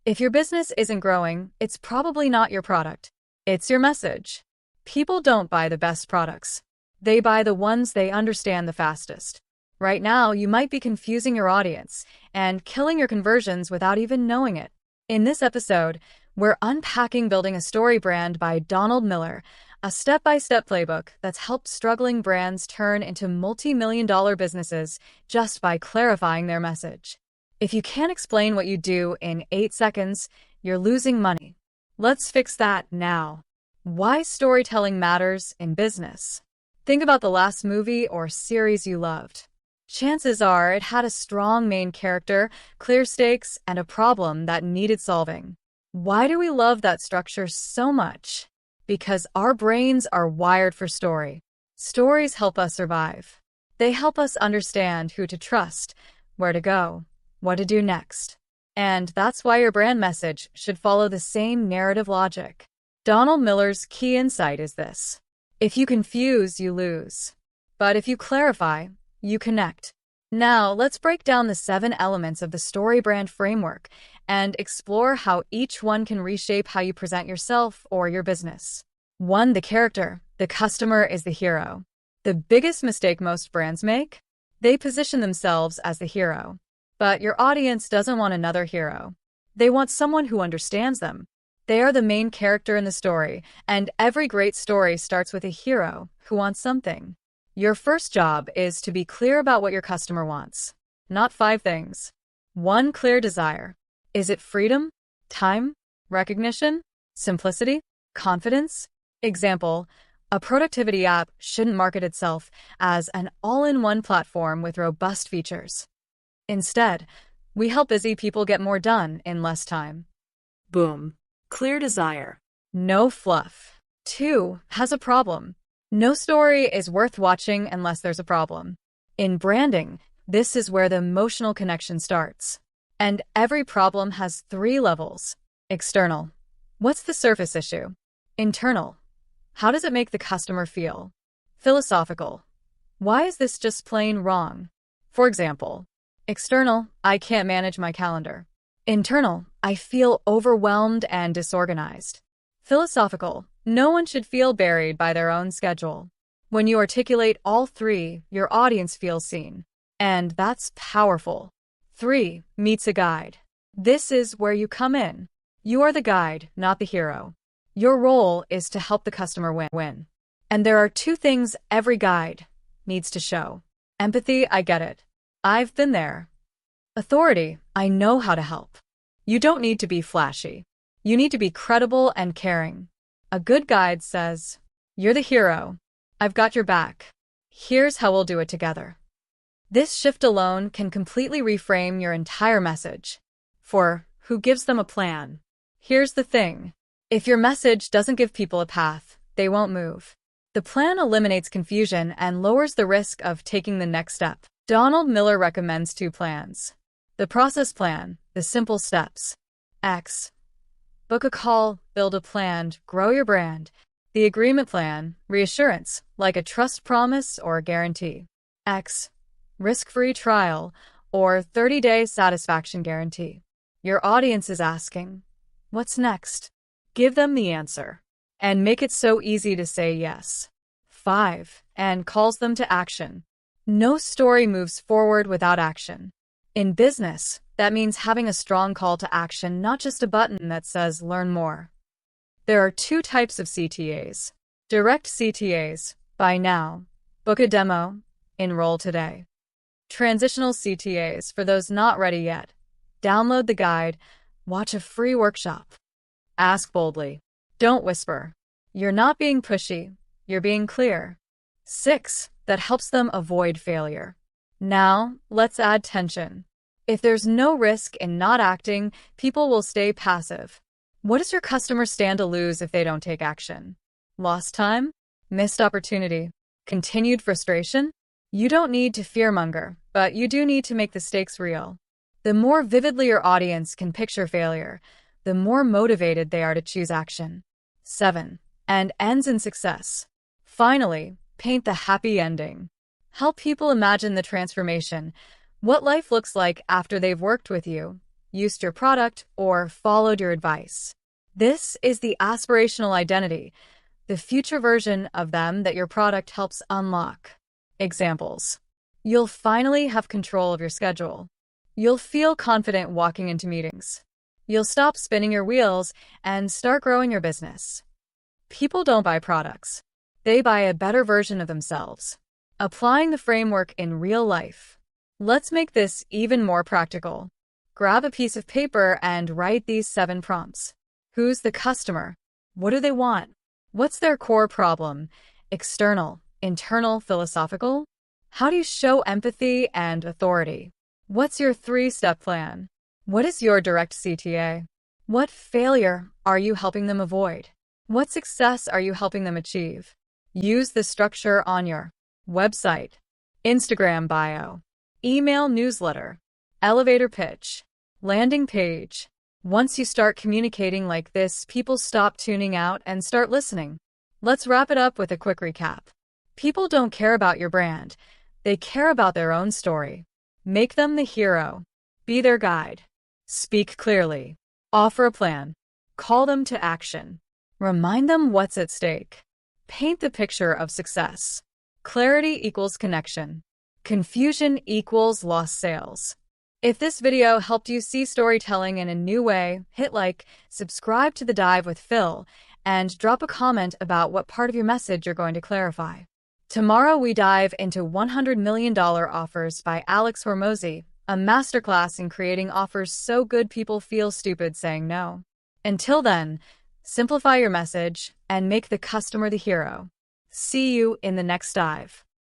If your business isn't growing, it's probably not your product. It's your message. People don't buy the best products. They buy the ones they understand the fastest. Right now, you might be confusing your audience and killing your conversions without even knowing it. In this episode, we're unpacking Building a Story Brand by Donald Miller, a step-by-step playbook that's helped struggling brands turn into multi-million-dollar businesses just by clarifying their message. If you can't explain what you do in 8 seconds, you're losing money. Let's fix that now. Why storytelling matters in business. Think about the last movie or series you loved. Chances are it had a strong main character, clear stakes, and a problem that needed solving. Why do we love that structure so much? Because our brains are wired for story. Stories help us survive. They help us understand who to trust, where to go, what to do next. And that's why your brand message should follow the same narrative logic. Donald Miller's key insight is this: if you confuse, you lose. But if you clarify, you connect. Now, let's break down the 7 elements of the StoryBrand framework and explore how each one can reshape how you present yourself or your business. 1. The character. The customer is the hero. The biggest mistake most brands make? They position themselves as the hero. But your audience doesn't want another hero. They want someone who understands them. They are the main character in the story, and every great story starts with a hero who wants something. Your first job is to be clear about what your customer wants. Not 5 things. 1 clear desire. Is it freedom? Time? Recognition? Simplicity? Confidence? Example, a productivity app shouldn't market itself as an all-in-one platform with robust features. Instead, we help busy people get more done in less time. Boom. Clear desire. No fluff. 2 has a problem. No story is worth watching unless there's a problem. In branding, this is where the emotional connection starts. And every problem has 3 levels. External. What's the surface issue? Internal. How does it make the customer feel? Philosophical. Why is this just plain wrong? For example, external, I can't manage my calendar. Internal, I feel overwhelmed and disorganized. Philosophical, no one should feel buried by their own schedule. When you articulate all 3, your audience feels seen. And that's powerful. 3 meets a guide. This is where you come in. You are the guide, not the hero. Your role is to help the customer win. And there are 2 things every guide needs to show. Empathy, I get it. I've been there. Authority, I know how to help. You don't need to be flashy. You need to be credible and caring. A good guide says, you're the hero. I've got your back. Here's how we'll do it together. This shift alone can completely reframe your entire message. For who gives them a plan? Here's the thing. If your message doesn't give people a path, they won't move. The plan eliminates confusion and lowers the risk of taking the next step. Donald Miller recommends 2 plans. The process plan, the simple steps. X. Book a call, build a plan, grow your brand. The agreement plan, reassurance, like a trust promise or a guarantee. X. Risk-free trial or 30-day satisfaction guarantee. Your audience is asking, what's next? Give them the answer. And make it so easy to say yes. 5. And calls them to action. No story moves forward without action. In business, that means having a strong call to action, not just a button that says learn more. There are 2 types of CTAs. Direct CTAs, buy now, book a demo, enroll today. Transitional CTAs, for those not ready yet. Download the guide, watch a free workshop. Ask boldly. Don't whisper. You're not being pushy, you're being clear. 6. That helps them avoid failure. Now, let's add tension. If there's no risk in not acting, people will stay passive. What does your customer stand to lose if they don't take action? Lost time? Missed opportunity? Continued frustration? You don't need to fearmonger, but you do need to make the stakes real. The more vividly your audience can picture failure, the more motivated they are to choose action. 7. And ends in success. Finally, paint the happy ending. Help people imagine the transformation, what life looks like after they've worked with you. used your product, or followed your advice. This is the aspirational identity, the future version of them that your product helps unlock. Examples. You'll finally have control of your schedule. You'll feel confident walking into meetings. You'll stop spinning your wheels and start growing your business. People don't buy products. They buy a better version of themselves. Applying the framework in real life. Let's make this even more practical. Grab a piece of paper and write these 7 prompts. Who's the customer? What do they want? What's their core problem? External, internal, philosophical? How do you show empathy and authority? What's your 3-step plan? What is your direct CTA? What failure are you helping them avoid? What success are you helping them achieve? Use the structure on your website, Instagram bio, email newsletter, elevator pitch, landing page. Once you start communicating like this, people stop tuning out and start listening. Let's wrap it up with a quick recap. People don't care about your brand. They care about their own story. Make them the hero. Be their guide. Speak clearly. Offer a plan. Call them to action. Remind them what's at stake. Paint the picture of success. Clarity equals connection. Confusion equals lost sales. If this video helped you see storytelling in a new way, hit like, subscribe to The Dive with Phil, and drop a comment about what part of your message you're going to clarify. Tomorrow we dive into $100 million offers by Alex Hormozi, a masterclass in creating offers so good people feel stupid saying no. Until then, simplify your message and make the customer the hero. See you in the next dive.